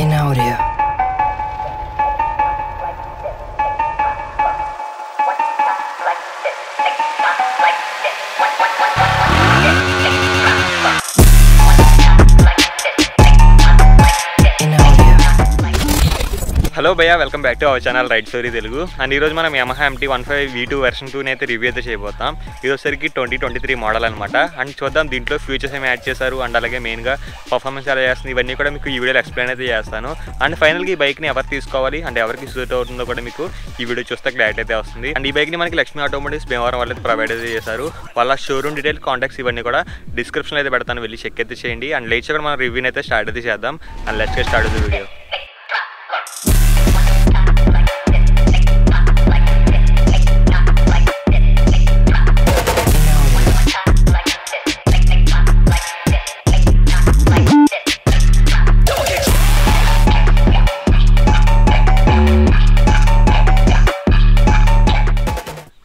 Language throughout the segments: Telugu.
in audio. హలో భయ్యా, welcome back to our channel ride story Telugu. And ఈరోజు మనం Yamaha MT-15 V2 వెర్షన్ 2 అయితే రివ్యూ అయితే చేయబోతాం. ఇది వచ్చరికి 2023 మోడల్ అనమాట. అండ్ చూద్దాం దీంట్లో ఫ్యూచర్స్ ఏమి యాడ్ చేశారు అండ్ అలాగే మెయిన్గా పర్ఫార్మెన్స్ ఎలా చేస్తుంది, ఇవన్నీ కూడా మీకు ఈ వీడియోలో ఎక్స్ప్లెయిన్ అయితే చేస్తాను. అండ్ ఫైనల్గా ఈ బైక్ని ఎవరు తీసుకోవాలి అండ్ ఎవరికి సూట్ అవుతుందో కూడా మీకు ఈ వీడియో చూస్తే క్లారిటీ అయితే వస్తుంది. అండ్ ఈ బైక్ని మనకి లక్ష్మీ ఆటోమోటివ్స్ భీమవరం వాళ్ళు అయితే ప్రొవైడ్ అయితే చేశారు. వాళ్ళ షోరూమ్ డీటెయిల్ కాంటాక్ట్స్ ఇవన్నీ కూడా డిస్క్రిప్షన్లో అయితే పెడతాను, వెళ్ళి చెక్ అయితే చేయండి. అండ్ లేట్ చేయకుండా మనం రివ్యూని అయితే స్టార్ట్ అయితే చేద్దాం. And let's get start the video.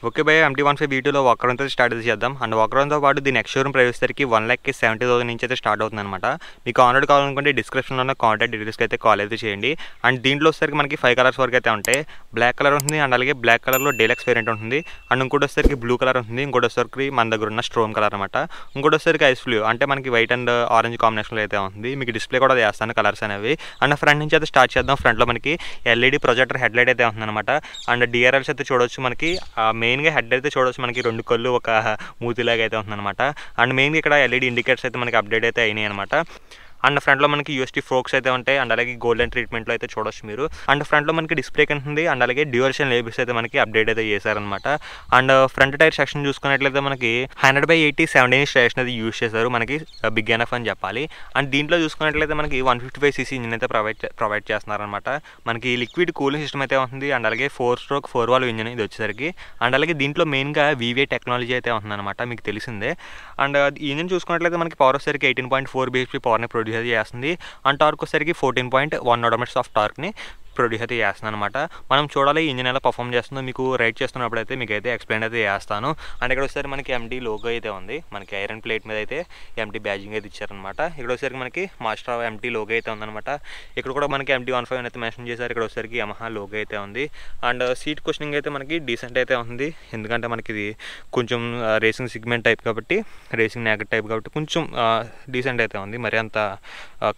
Okay భయ్య, MT-15 V2లో వాకరౌండ్తో స్టార్ట్ చేద్దాం. అండ్ వాకరౌండ్తో పాటు దీని ఎక్స్ షోరూమ్ ప్రైస్ వచ్చేసరికి 1,70,000 నుంచి అయితే స్టార్ట్ అవుతుంది అనమాట. మీకు ఆన్లైన్ కావాలనుకుంటే డిస్క్రిప్షన్లో ఉన్న కాంటాక్ట్ డీటెయిల్స్కి అయితే కాల్ అయితే చేయండి. అండ్ దీంట్లో వచ్చేసరికి మనకి 5 కలర్స్ వరకు అయితే ఉంటాయి. బ్లాక్ కలర్ ఉంటుంది అండ్ అలాగే బ్లాక్ కలర్లో డీలక్స్ వేరియంట్ ఉంటుంది. అండ్ ఇంకోటి వచ్చేసరికి బ్లూ కలర్ ఉంటుంది. ఇంకోటి వచ్చేసరికి మన దగ్గర ఉన్న స్ట్రోమ్ కలర్ అనమాట. ఇంకోటి వచ్చేసరికి ఐస్ బ్లూ, అంటే మనకి వైట్ అండ్ ఆరెంజ్ కాంబినేషన్లో అయితే ఉంది. మీకు డిస్ప్లే కూడా చేస్తాను కలర్స్ అనేవి. అండ్ ఫ్రంట్ నుంచి అయితే స్టార్ట్ చేద్దాం. ఫ్రంట్లో మనకి LED ప్రొజెక్టర్ హెడ్ లైట్ అయితే ఉందన్నమాట. అండ్ DRLs అయితే చూడవచ్చు. మనకి మెయిన్గా హెడ్ అయితే చూడవచ్చు, మనకి 2 కళ్ళు ఒక మూతిలాగా అయితే ఉందన్నమాట. అండ్ మెయిన్గా ఇక్కడ LED ఇండికేటర్స్ అయితే మనకి అప్డేట్ అయితే అయినాయి అనమాట. అండ్ ఫ్రంట్లో మనకి UST ఫోక్స్ అయితే ఉంటాయి అండ్ అలాగే గోల్డెన్ ట్రీట్మెంట్లో అయితే చూడవచ్చు మీరు. అండ్ ఫ్రంట్లో మనకి డిస్ప్లే ఉంటుంది అండ్ అలాగే డ్యూరేషన్ లేబుల్స్ అయితే మనకి అప్డేట్ అయితే చేశారనమాట. అండ్ ఫ్రంట్ టైర్ సెక్షన్ చూసుకున్నట్లయితే మనకి 100/80 17" స్టేషన్ అయితే యూజ్ చేశారు, మనకి బిగ్ ఎనఫ్ అని చెప్పాలి. అండ్ దీంట్లో చూసుకున్నట్లయితే మనకి 155cc ఇంజిన్ అయితే ప్రొవైడ్ చేస్తున్నారనమాట. మనకి లిక్విడ్ కూలింగ్ సిస్టమ్ అయితే ఉంటుంది అండ్ అలాగే 4-stroke 4-valve ఇంజిన్ ఇది వచ్చేసరికి. అండ్ అలాగే దీంట్లో మెయిన్గా VVA టెక్నాలజీ అయితే ఉందన్నమాట, మీకు తెలిసిందే. అండ్ ఈ ఇంజిన్ చూసుకున్నట్లయితే మనకి పవర్ వచ్చేసరికి 18.4 bhp పవర్ని ప్రొడ్యూస్ చేస్తుంది. అండ్ టార్క్ వచ్చేసరికి 14.1 Nm ఆఫ్ టార్క్ని ప్రొడ్యూస్ అయితే చేస్తుంది అనమాట. మనం చూడాలి ఇంజిన్ ఎలా పర్ఫామ్ చేస్తుందో, మీకు రైడ్ చేస్తున్నప్పుడు అయితే మీకు అయితే ఎక్స్ప్లెయిన్ అయితే చేస్తాను. అండ్ ఇక్కడ వచ్చేసరికి మనకి MT లోగో అయితే ఉంది, మనకి ఐరన్ ప్లేట్ మీద అయితే MT బ్యాజింగ్ అయితే ఇచ్చారనమాట. ఇక్కడ వచ్చేసరికి మనకి మాస్టర్ ఆఫ్ MT లోగో అయితే ఉందన్నమాట. ఇక్కడ కూడా మనకి MT-15 అయితే మెన్షన్ చేశారు. ఇక్కడ వచ్చేసరికి Yamaha లోగో అయితే ఉంది. అండ్ సీట్ కుషనింగ్ అయితే మనకి డీసెంట్ అయితే ఉంది, ఎందుకంటే మనకి ఇది కొంచెం రేసింగ్ సిగ్మెంట్ టైప్ కాబట్టి, రేసింగ్ నాగర్ టైప్ కాబట్టి కొంచెం డీసెంట్ అయితే ఉంది, మరి అంత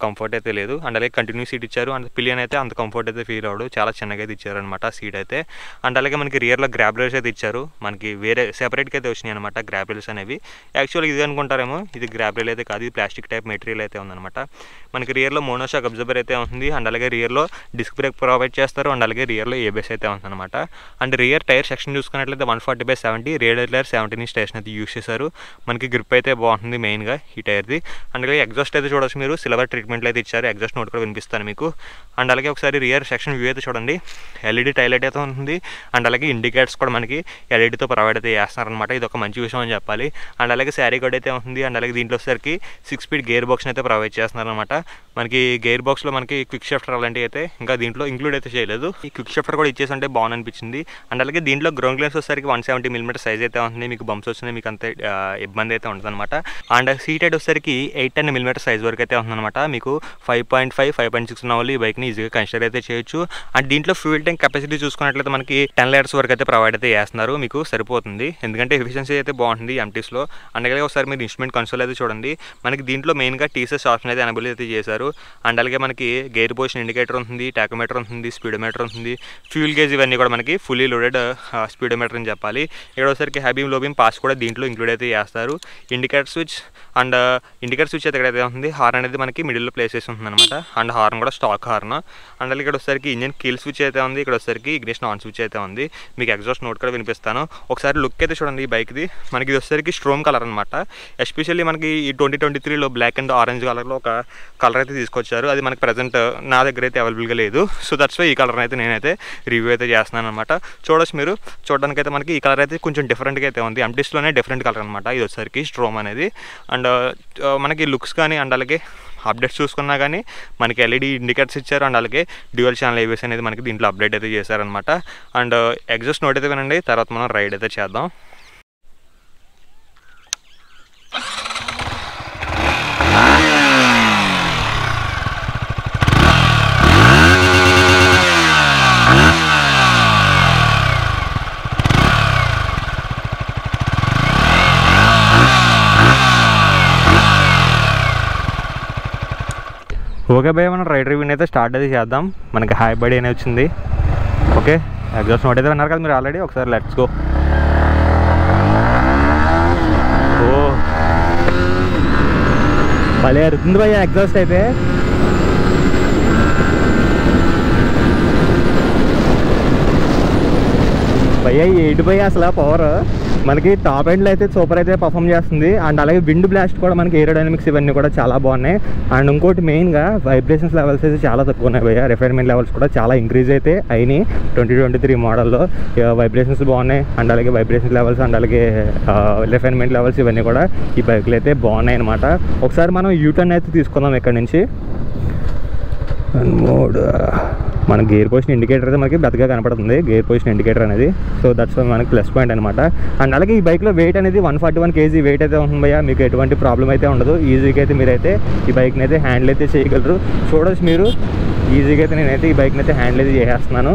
కంఫర్ట్ అయితే లేదు. అండ్ అలాగే కంటిన్యూ సీట్ ఇచ్చారు. అండ్ పిలియన్ అయితే అంత కంఫర్ట్ అయితే ఫీల్ అవడు, చాలా చిన్నగా అయితే ఇచ్చారనమాట సీట్ అయితే. అండ్ అలాగే మనకి రియర్లో గ్రాబ్ రైల్స్ అయితే ఇచ్చారు, మనకి వేరే సెపరేట్గా అయితే వచ్చినాయి అనమాట గ్రాబ్ రైల్స్ అనేవి. యాక్చువల్గా ఇది అనుకుంటారేమో, ఇది గ్రాబ్ రైల్ అయితే కాదు, ఇది ప్లాస్టిక్ టైప్ మెటీరియల్ అయితే ఉందన్నమాట. మనకి రియర్లో మోనోషాక్ అబ్జర్వర్ అయితే ఉంది అండ్ అలాగే రియర్లో డిస్క్ బ్రేక్ ప్రొవైడ్ చేస్తారు అండ్ అలాగే రియర్లో ABS అయితే ఉందన్నమాట. అండ్ రియర్ టైర్ సెక్షన్ చూసుకున్నట్లయితే 140/70 రేడియల్ టైర్ 17" స్టేషన్ అయితే యూజ్ చేశారు. మనకి గ్రిప్ అయితే బాగుంటుంది మెయిన్గా ఈ టైర్ది. అండ్ అలాగే ఎగ్జాస్ట్ అయితే చూడవచ్చు మీరు, సిల్వర్ ట్రీట్మెంట్లో అయితే ఇచ్చారు. ఎగ్జాస్ట్ నోట్ కూడా వినిపిస్తాను మీకు. అండ్ అలాగే ఒకసారి రియర్ సెక్షన్ వ్యూ అయితే చూడండి, LED టైలైట్ అయితే ఉంటుంది అండ్ అలాగే ఇండికేటర్స్ కూడా మనకి LEDతో ప్రొవైడ్ అయితే చేస్తున్నారనమాట. ఇది ఒక మంచి విషయం అని చెప్పాలి. అండ్ అలాగే శారీ కోడ్ అయితే ఉంది అండ్ అలాగే దీంట్లో వచ్చేసరికి 6-speed గేర్ బాక్స్ని అయితే ప్రొవైడ్ చేస్తున్నారనమాట. మనకి గేర్ బాక్స్లో మనకి క్విక్ షిఫ్టర్ అలాంటివి అయితే ఇంకా దీంట్లో ఇంక్లూడ్ అయితే చేయలేదు. ఈ క్విక్ షిఫ్టర్ కూడా ఇచ్చేసి అంటే బాగుంది అనిపించింది. అండ్ అలాగే దీంట్లో గ్రౌండ్ క్లియరెన్స్ వచ్చేసరికి 170mm సైజ్ అయితే ఉంటుంది. మీకు బంప్స్ వచ్చినాయి, మీకు అంత ఇబ్బంది అయితే ఉంటుంది అనమాట. అండ్ సీట్ హైట్ వచ్చేసరికి 810mm సైజ్ వరకు అయితే ఉందన్నమాట. మీకు 5.5, 5.6 ఉన్న వాళ్ళు ఈ బైక్ని ఈజీగా కన్సిడర్ అయితే చేయొచ్చు. అండ్ దీంట్లో ఫ్యూయల్ ట్యాంక్ కెపాసిటీ చూసుకున్నట్లయితే మనకి 10 liters వరకు అయితే ప్రొవైడ్ అయితే చేస్తున్నారు, మీకు సరిపోతుంది, ఎందుకంటే ఎఫిషియన్సీ అయితే బాగుంటుంది MTస్లో. అండ్ అలాగే ఒకసారి మీరు ఇన్స్ట్రుమెంట్ కన్సోల్ అయితే చూడండి, మనకి దీంట్లో మెయిన్గా TCS ఆప్షన్ అయితే ఎనేబుల్ అయితే చేశారు. అండ్ అలాగే మనకి గేర్ పొజిషన్ ఇండికేటర్ ఉంటుంది, టాకోమీటర్ ఉంటుంది, స్పీడోమీటర్ ఉంటుంది, ఫ్యూల్ గేజ్ ఇవన్నీ కూడా మనకి ఫుల్లీ లోడెడ్ స్పీడోమీటర్ అని చెప్పాలి. ఇక్కడ ఒకసారికి హ్యాబీమ్ లోబీమ్ పాస్ కూడా దీంట్లో ఇంక్లూడ్ అయితే చేస్తారు. Indicator switch and indicator switch అయితే ఎక్కడైతే ఉంది, హార్న్ అనేది మనకి మిడిల్లో ప్లేస్ చేసి ఉంటుంది అనమాట. అండ్ హార్న్ కూడా స్టాక్ హార్న్. అండ్ అలాగే ఇక్కడ వచ్చేసరికి ఇంజిన్ కీల్ స్విచ్ అయితే ఉంది, ఇక్కడ వచ్చేసరికి ఇగ్నిషన్ ఆన్ స్విచ్ అయితే ఉంది. మీకు ఎగ్జాస్ట్ నోట్ కూడా వినిపిస్తాను. ఒకసారి లుక్ అయితే చూడండి ఈ బైక్ది. మనకి ఇది వచ్చేసరికి స్ట్రోమ్ కలర్ అనమాట. ఎస్పెషల్లీ మనకి ఈ 2023లో బ్లాక్ అండ్ ఆరెంజ్ కలర్లో ఒక కలర్ అయితే తీసుకొచ్చారు, అది మనకి ప్రజెంట్ నా దగ్గర అయితే అవైలబుల్గా లేదు. సో దట్స్ వై ఈ కలర్ అయితే నేనైతే రివ్యూ అయితే చేస్తున్నాను అనమాట. చూడొచ్చు మీరు, చూడడానికి అయితే మనకి ఈ కలర్ అయితే కొంచెం డిఫరెంట్గా అయితే ఉంది. MTస్లోనే డిఫరెంట్ కలర్ అనమాట ఇది వచ్చేసరికి స్ట్రోమ్ అనేది. అండ్ మనకి లుక్స్ కానీ అండ్ అలాగే అప్డేట్స్ చూసుకున్నా కానీ మనకి LED ఇండికేటర్స్ ఇచ్చారు అండ్ అలాగే డ్యూయల్ ఛానల్ ABS అనేది మనకి దీంట్లో అప్డేట్ అయితే చేశారనమాట. అండ్ ఎగ్జాస్ట్ నోట్ అయితే వినండి, తర్వాత మనం రైడ్ అయితే చేద్దాం. ఓకే భయ్య, మనం రైడ్ రివ్యూని అయితే స్టార్ట్ అయితే చేద్దాం. మనకి హాయ్ బడీ అనేది వచ్చింది. ఓకే, ఎగ్జాస్ట్ నోట్ అయితే విన్నారు కదా మీరు ఆల్రెడీ. ఒకసారి లెట్స్ గో. ఓ భలే అరుతుంది భయ్య ఎగ్జాస్ట్ అయితే. భయ్య ఏంటి భయ్య అసలు పవర్ మనకి టాప్ ఎండ్లో అయితే సూపర్ అయితే పర్ఫామ్ చేస్తుంది. అండ్ అలాగే విండ్ బ్లాస్ట్ కూడా మనకి ఏరోడైనమిక్స్ ఇవన్నీ కూడా చాలా బాగున్నాయి. అండ్ ఇంకోటి మెయిన్గా వైబ్రేషన్స్ లెవెల్స్ అయితే చాలా తక్కువ ఉన్నాయి భయ్య. రిఫైన్మెంట్ లెవెల్స్ కూడా చాలా ఇంక్రీజ్ అయితే అయినాయి 2023 మోడల్లో. వైబ్రేషన్స్ బాగున్నాయి. అండ్ అలాగే వైబ్రేషన్ లెవెల్స్ అండ్ అలాగే రిఫైన్మెంట్ లెవెల్స్ ఇవన్నీ కూడా ఈ బైక్లు అయితే బాగున్నాయి అనమాట. ఒకసారి మనం యూటర్న్ అయితే తీసుకుందాం ఇక్కడ నుంచి. మోడ్ మన గేర్ పొజిషన్ ఇండికేటర్ అయితే మనకి బెతగా కనపడుతుంది, గేర్ పొజిషన్ ఇండికేటర్ అనేది. సో దట్స్ మనకి ప్లస్ పాయింట్ అనమాట. అండ్ అలాగే ఈ బైక్లో వెయిట్ అనేది 141 kg వెయిట్ అయితే ఉంటుంది భయ్య. మీకు ఎటువంటి ప్రాబ్లం అయితే ఉండదు. ఈజీగా అయితే మీరైతే ఈ బైక్ని అయితే హ్యాండిల్ అయితే చేయగలరు. చూడొచ్చు మీరు ఈజీగా అయితే నేనైతే ఈ బైక్ని అయితే హ్యాండిల్ అయితే చేసేస్తున్నాను.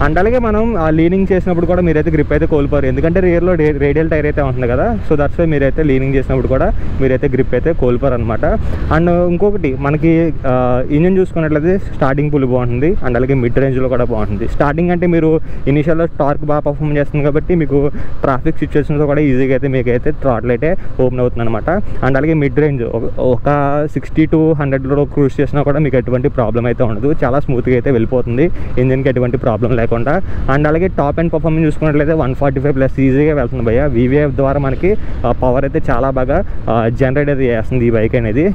అండ్ అలాగే మనం లీనింగ్ చేసినప్పుడు కూడా మీరైతే గ్రిప్ అయితే కోల్పోరు, ఎందుకంటే రియర్లో రేడియల్ టైర్ అయితే ఉంటుంది కదా. సో దట్స్ వై మీరైతే లీనింగ్ చేసినప్పుడు కూడా మీరైతే గ్రిప్ అయితే కోల్పోరు అనమాట. అండ్ ఇంకొకటి మనకి ఇంజన్ చూసుకున్నట్లయితే స్టార్టింగ్ పుల్ బాగుంటుంది. అండ్ అలాగే మిడ్ రేంజ్లో కూడా బాగుంటుంది. స్టార్టింగ్ అంటే మీరు ఇనిషియల్లో టార్క్ బాగా పర్ఫామ్ చేస్తుంది కాబట్టి మీకు ట్రాఫిక్ సిచ్యువేషన్స్లో కూడా ఈజీగా అయితే మీకైతే థ్రాటిల్ అయితే ఓపెన్ అవుతుంది అనమాట. అండ్ అలాగే మిడ్ రేంజ్ ఒక 60 to 100లో క్రూజ్ చేసినా కూడా మీకు ఎటువంటి ప్రాబ్లం అయితే ఉండదు. చాలా స్మూత్గా అయితే వెళ్ళిపోతుంది, ఇంజిన్కి ఎటువంటి ప్రాబ్లం లేకుండా. అండ్ అలాగే టాప్ అండ్ పర్ఫార్మెన్స్ చూసుకున్నట్లయితే 145+ ఈజీగా వెళ్తుంది భయ్య. VVF ద్వారా మనకి పవర్ అయితే చాలా బాగా జనరేట్ అయితే చేస్తుంది ఈ బైక్ అనేది.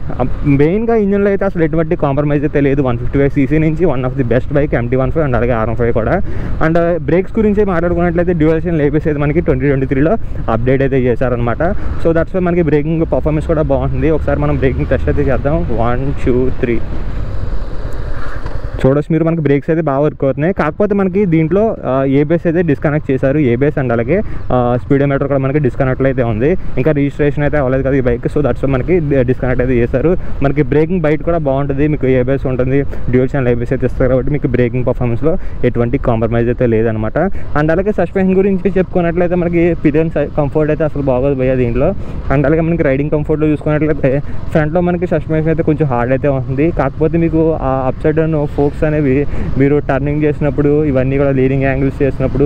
మెయిన్గా ఇంజిన్లో అయితే అసలు ఎటువంటి కాంప్రమైజ్ అయితే లేదు. 155cc నుంచి one of the best bike MT-15 and అలాగే R15 కూడా. అండ్ బ్రేక్స్ గురించి మాట్లాడుకున్నట్లయితే డ్యూయల్ షేన్ ఏబిఎస్ అయితే మనకి 2023లో అప్డేట్ అయితే చేశారనమాట. సో దట్స్ వై మనకి బ్రేకింగ్ పర్ఫార్మెన్స్ కూడా బాగుంటుంది. ఒకసారి మనం బ్రేకింగ్ టెస్ట్ అయితే చేద్దాం. 1 2 3 చూడొచ్చు మీరు మనకి బ్రేక్స్ అయితే బాగా వర్క్ అవుతున్నాయి. కాకపోతే మనకి దీంట్లో ఏబిఎస్ అయితే డిస్కనెక్ట్ చేశారు. ఏబిఎస్ అండ్ అలాగే స్పీడోమీటర్ కూడా మనకి డిస్కనెక్ట్ అయితే ఉంది. ఇంకా రిజిస్ట్రేషన్ అయితే అవ్వలేదు కదా ఈ బైక్. సో దట్స్ మనకి డిస్కనెక్ట్ అయితే చేశారు. మనకి బ్రేకింగ్ బైట్ కూడా బాగుంటుంది. మీకు ఏబిఎస్ ఉంటుంది, డ్యూయల్ ఛానల్ ఏబిఎస్ అయితే ఇస్తారు కాబట్టి మీకు బ్రేకింగ్ పర్ఫార్మెన్స్లో ఎటువంటి కాంప్రమైజ్ అయితే లేదనమాట. అండ్ అలాగే సస్పెన్షన్ గురించి చెప్పుకున్నట్లయితే మనకి పిలియన్ కంఫర్ట్ అయితే అసలు బాగోదు భయ్య దీంట్లో. అండ్ అలాగే మనకి రైడింగ్ కంఫర్ట్లో చూసుకున్నట్లయితే ఫ్రంట్లో మనకి సస్పెన్షన్ అయితే కొంచెం హార్డ్ అయితే ఉంటుంది. కాకపోతే మీకు ఆ అప్ సైడ్ డౌన్ ఫోక్స్ అనేవి మీరు టర్నింగ్ చేసినప్పుడు ఇవన్నీ కూడా లీనింగ్ యాంగిల్స్ చేసినప్పుడు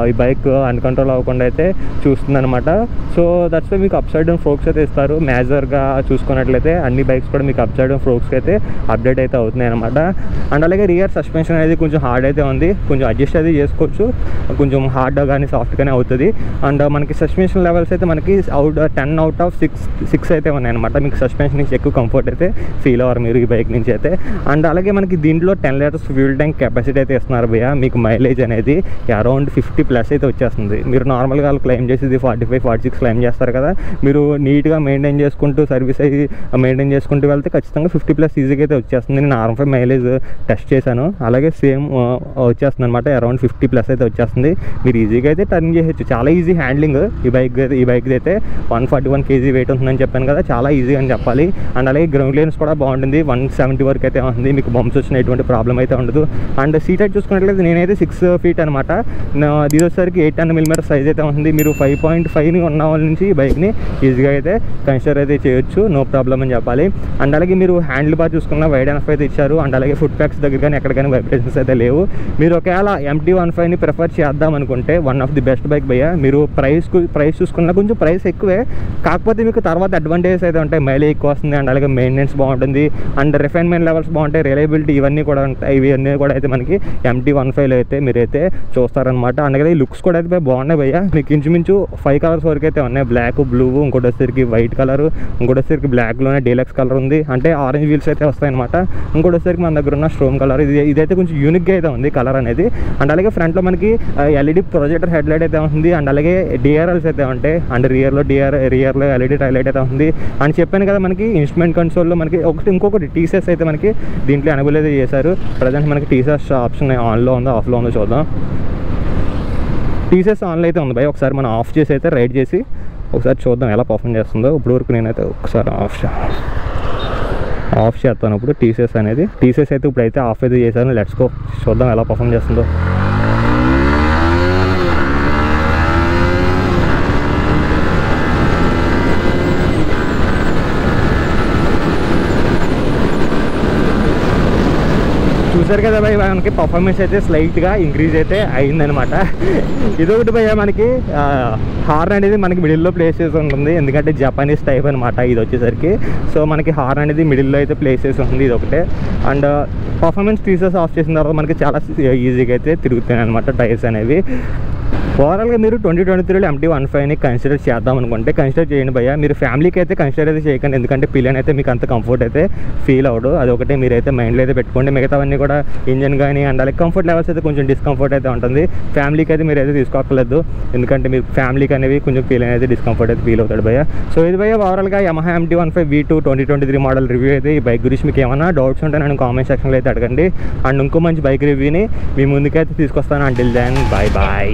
ఈ బైక్ అన్కంట్రోల్ అవ్వకుండా అయితే చూస్తుంది అనమాట. సో దట్స్ వై మీకు అప్ సైడ్ డౌన్ ఫోక్స్ అయితే ఇస్తారు. మేజర్గా చూసుకున్నట్లయితే అన్ని బైక్స్ కూడా మీకు అప్ సైడ్ డౌన్ ఫోక్స్కి అయితే అప్డేట్ అయితే అవుతున్నాయి అనమాట. అండ్ అలాగే రియర్ సస్పెన్షన్ అనేది కొంచెం హార్డ్ అయితే ఉంది. కొంచెం అడ్జస్ట్ అయితే చేసుకోవచ్చు, కొంచెం హార్డ్ కానీ సాఫ్ట్ కానీ అవుతుంది. అండ్ మనకి సస్పెన్షన్ లెవెల్స్ అయితే మనకి 10 out of 6 అయితే ఉన్నాయన్నమాట. మీకు సస్పెన్షన్ నుంచి ఎక్కువ కంఫర్ట్ అయితే ఫీల్ అవ్వరు మీరు ఈ బైక్ నుంచి అయితే. అండ్ అలాగే మనకి దీంట్లో 10 liters ఫ్యూల్ ట్యాంక్ కెపాసిటీ అయితే ఇస్తున్నారు భయ్య. మీకు మైలేజ్ అనేది అరౌండ్ 50+ అయితే వచ్చేస్తుంది. మీరు నార్మల్గా వాళ్ళు క్లైమ్ చేసేది 45-46 క్లైమ్ చేస్తారు కదా. మీరు నీట్గా మెయింటైన్ చేసుకుంటూ సర్వీస్ అయ్యి మెయింటైన్ చేసుకుంటూ వెళ్తే ఖచ్చితంగా 50+ ఈజీగా అయితే వచ్చేస్తుంది. నేను R15 మైలేజ్ టెస్ట్ చేశాను, అలాగే సేమ్ వచ్చేస్తుంది అనమాట. అరౌండ్ 50+ అయితే వచ్చేస్తుంది. మీరు ఈజీగా అయితే టర్న్ చేయొచ్చు. చాలా ఈజీ హ్యాండ్లింగ్ ఈ బైక్ అయితే 141 kg వెయిట్ ఉంటుందని చెప్పాను కదా, చాలా ఈజీ అని చెప్పాలి. అండ్ అలాగే గ్రౌండ్ క్లియరెన్స్ కూడా బాగుంటుంది. 170 వరకు అయితే ఉంది. మీకు బంప్స్ వచ్చిన ఎటువంటి ప్రాబ్లం అయితే ఉండదు. అండ్ సీట్ హైట్ చూసుకున్నట్లయితే నేనైతే 6 feet అనమాట. ఇది వచ్చేసరికి 810mm సైజ్ అయితే ఉంది. మీరు 5.5 ఉన్న వాళ్ళ నుంచి ఈ బైక్ని ఈజీగా అయితే కన్సిడర్ అయితే చేయొచ్చు, నో ప్రాబ్లం అని చెప్పాలి. అండ్ అలాగే మీరు హ్యాండిల్ బార్ చూసుకున్న వైడ్ ఎనఫ్ అయితే ఇచ్చారు. అండ్ అలాగే ఫుట్ ప్యాక్స్ దగ్గర కానీ ఎక్కడ కానీ వైబ్రేషన్స్ అయితే లేవు. మీరు ఒకవేళ MT-15ని ప్రిఫర్ చేద్దాం అనుకుంటే one of the best bike భయ్య. మీరు ప్రైస్ చూసుకున్నా కొంచెం ప్రైస్ ఎక్కువే, కాకపోతే మీకు తర్వాత అడ్వాంటేజెస్ అయితే ఉంటాయి. మైలేజ్ ఎక్కువ వస్తుంది. అండ్ అలాగే మెయింటెనెన్స్ బాగుంటుంది. అండ్ రిఫైన్మెంట్ లెవెల్స్ బాగుంటాయి. రిలయబిలిటీ ఇవన్నీ కూడా ఉంటాయి. ఇవన్నీ కూడా అయితే మనకి MT-15లో అయితే మీరైతే చూస్తారనమాట. అందుకని లుక్స్ కూడా అయితే బాగున్నాయి భయ్య. మీకు ఇంచుమించు 5 కలర్స్ వరకు అయితే ఉన్నాయి. బ్లాక్, బ్లూ, ఇంకోటి వచ్చేసరికి వైట్ కలర్, ఇంకోటి వచ్చేసరికి బ్లాక్లోనే డీలక్స్ కలర్ ఉంది. అంటే ఆరెంజ్ వీల్స్ అయితే వస్తాయన్నమాట. ఇంకోటి వచ్చేసరికి మన దగ్గర ఉన్న స్ట్రోమ్ కలర్. ఇదైతే కొంచెం యూనిక్గా అయితే ఉంది కలర్ అనేది. అండ్ అలాగే ఫ్రంట్లో మనకి LED ప్రొజెక్టర్ హెడ్ లైట్ అయితే ఉంది. అండ్ అలాగే DRLs అయితే ఉంటాయి. అండ్ రియర్లో LED టైల్ లైట్ అయితే ఉంది. అని చెప్పాను కదా, మనకి ఇన్స్ట్రుమెంట్ కన్సోల్లో మనకి ఇంకొకటి TCS అయితే మనకి దీంట్లో ఎనబుల్ అయితే చేశారు. ప్రజెంట్ మనకి TCS ఆప్షన్ ఆన్లో ఉందో ఆఫ్లో ఉందో చూద్దాం. TCS ఆన్లో అయితే ఉంది భయ్. ఒకసారి మనం ఆఫ్ చేసి అయితే రైడ్ చేసి ఒకసారి చూద్దాం ఎలా పర్ఫామ్ చేస్తుందో. ఇప్పుడు వరకు నేనైతే ఒకసారి ఆఫ్ చేస్తాను. ఇప్పుడు TCS అయితే ఇప్పుడైతే ఆఫ్ అయితే చేశాను. లెట్స్ గో, చూద్దాం ఎలా పర్ఫామ్ చేస్తుందో. చూసారు కదా భయ్య, మనకి పర్ఫార్మెన్స్ అయితే స్లైట్గా ఇంక్రీజ్ అయితే అయిందనమాట. ఇదొకటి భయ్య, మనకి హార్న్ అనేది మనకి మిడిల్లో ప్లేస్ చేసి ఉంటుంది, ఎందుకంటే జపానీస్ టైప్ అనమాట ఇది వచ్చేసరికి. సో మనకి హార్న్ అనేది మిడిల్లో అయితే ప్లేస్ చేసి ఉంటుంది, ఇది ఒకటే. అండ్ పర్ఫార్మెన్స్ ఫీచర్స్ ఆఫ్ చేసిన తర్వాత మనకి చాలా ఈజీగా అయితే తిరుగుతాయి అనమాట టైర్స్ అనేవి. ఓవరాల్గా మీరు 2023లో MT-15ని కన్సిడర్ చేద్దాం అనుకుంటే కన్సిడర్ చేయండి భయ్య. మీరు ఫ్యామిలీకి అయితే కన్సిడర్ అయితే చేయకండి, ఎందుకంటే పిల్లలు అయితే మీకు అంత కంఫర్ట్ అయితే ఫీల్ అవ్వడు. అదొకటి మీరైతే మైండ్లో అయితే పెట్టుకోండి. మిగతావన్నీ కూడా ఇంజన్ కానీ అండ్ అలాగే కంఫర్ట్ లెవెల్స్ అయితే కొంచెం డిస్కంఫర్ట్ అయితే ఉంటుంది. ఫ్యామిలీకి అయితే మీరు అయితే తీసుకోక్కర్లేదు, ఎందుకంటే మీరు ఫ్యామిలీకి అనేవి కొంచెం ఫీల్ అనేది డిస్కంఫర్ట్ అయితే ఫీల్ అవుతాడు భయ్య. సో ఇది భయ్య ఓవరాల్గా Yamaha MT-15 V2 2023 model review అయితే. ఈ బైక్ గురించి మీకు ఏమైనా డౌట్స్ ఉంటే నన్ను కామెంట్ సెక్షన్లో అయితే అడగండి. అండ్ ఇంకో మంచి బైక్ రివ్యూని మీ ముందుకైతే తీసుకొస్తాను. Until then bye bye.